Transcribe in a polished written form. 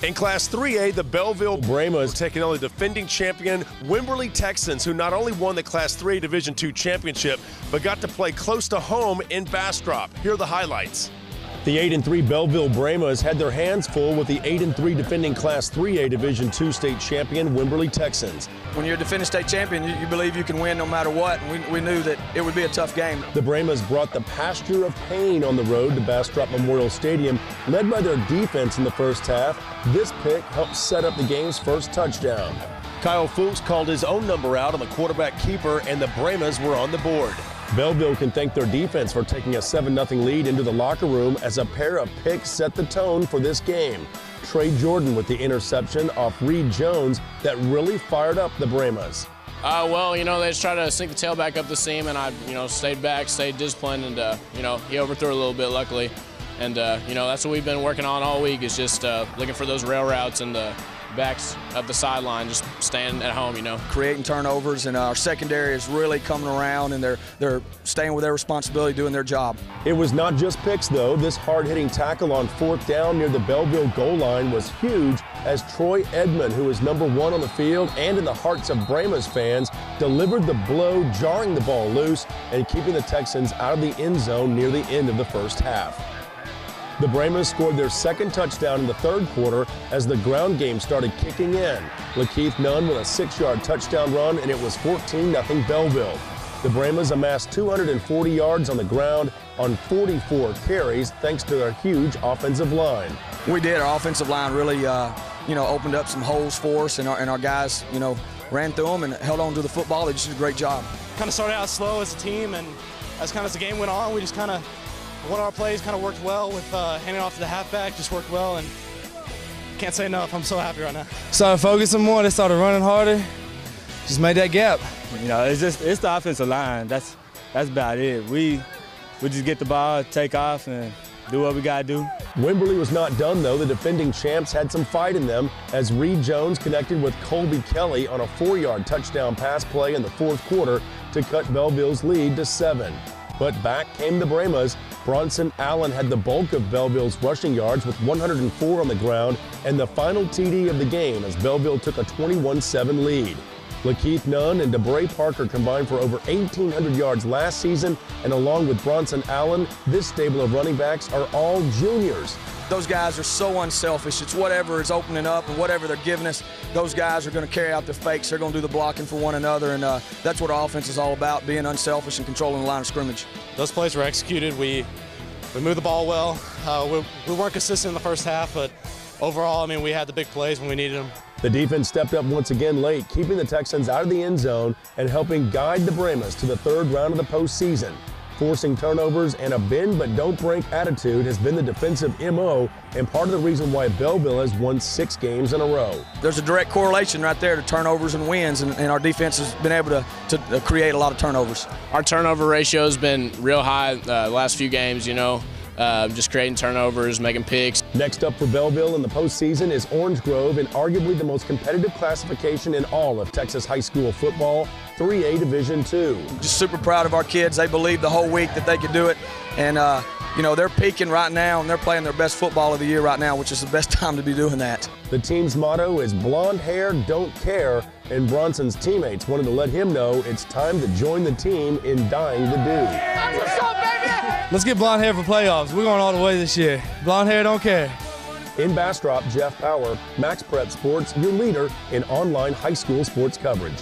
In Class 3A, the Bellville Brahmas taking on the defending champion Wimberley Texans, who not only won the Class 3A Division II championship, but got to play close to home in Bastrop. Here are the highlights. The 8-3 Bellville Brahmas had their hands full with the 8-3 defending Class 3A Division II state champion Wimberley Texans. When you're a defending state champion, you believe you can win no matter what, and we knew that it would be a tough game. The Brahmas brought the pasture of pain on the road to Bastrop Memorial Stadium, led by their defense in the first half. This pick helped set up the game's first touchdown. Kyle Fuchs called his own number out on the quarterback keeper, and the Brahmas were on the board. Bellville can thank their defense for taking a 7-0 lead into the locker room as a pair of picks set the tone for this game. Trey Jordan with the interception off Reed Jones that really fired up the Brahmas. Well, they just tried to sink the tail back up the seam, and I, stayed back, stayed disciplined, and, he overthrew a little bit, luckily. And, that's what we've been working on all week, is just looking for those rail routes and the backs up the sideline, just staying at home, Creating turnovers, and our secondary is really coming around, and they're staying with their responsibility, doing their job. It was not just picks, though. This hard-hitting tackle on 4th down near the Bellville goal line was huge as Troy Edmond, who is #1 on the field and in the hearts of Brahmas fans, delivered the blow, jarring the ball loose and keeping the Texans out of the end zone near the end of the first half. The Brahmas scored their second touchdown in the third quarter as the ground game started kicking in. Lakeith Nunn with a 6-yard touchdown run, and it was 14-0 Bellville. The Brahmas amassed 240 yards on the ground on 44 carries thanks to their huge offensive line. We did. Our offensive line really, opened up some holes for us, and our guys, ran through them and held on to the football. They just did a great job. Kind of started out slow as a team, and as the game went on, we just one of our plays kind of worked well with handing off to the halfback, just worked well, and can't say enough. I'm so happy right now. Started focusing more, they started running harder, just made that gap. It's the offensive line. That's about it. We just get the ball, take off, and do what we gotta do. Wimberley was not done, though. The defending champs had some fight in them as Reed Jones connected with Colby Kelly on a 4-yard touchdown pass play in the fourth quarter to cut Bellville's lead to 7. But back came the Brahmas. Bronson Allen had the bulk of Bellville's rushing yards with 104 on the ground and the final TD of the game as Bellville took a 21-7 lead. Lakeith Nunn and DeBray Parker combined for over 1,800 yards last season, and along with Bronson Allen, this stable of running backs are all juniors. Those guys are so unselfish. It's whatever is opening up and whatever they're giving us, those guys are going to carry out their fakes. They're going to do the blocking for one another, and that's what our offense is all about, being unselfish and controlling the line of scrimmage. Those plays were executed. We moved the ball well. We weren't consistent in the first half, but overall, we had the big plays when we needed them. The defense stepped up once again late, keeping the Texans out of the end zone and helping guide the Brahmas to the third round of the postseason. Forcing turnovers and a bend-but-don't-break attitude has been the defensive MO and part of the reason why Bellville has won 6 games in a row. There's a direct correlation right there to turnovers and wins, and our defense has been able to create a lot of turnovers. Our turnover ratio has been real high the last few games, just creating turnovers, making picks. Next up for Bellville in the postseason is Orange Grove in arguably the most competitive classification in all of Texas high school football, 3A Division II. Just super proud of our kids. They believed the whole week that they could do it, and they're peaking right now, and they're playing their best football of the year right now, which is the best time to be doing that. The team's motto is blonde hair, don't care, and Bronson's teammates wanted to let him know it's time to join the team in dying the do. Let's get blonde hair for playoffs. We're going all the way this year. Blonde hair, don't care. In Bastrop, Jeff Power, Max Prep Sports, your leader in online high school sports coverage.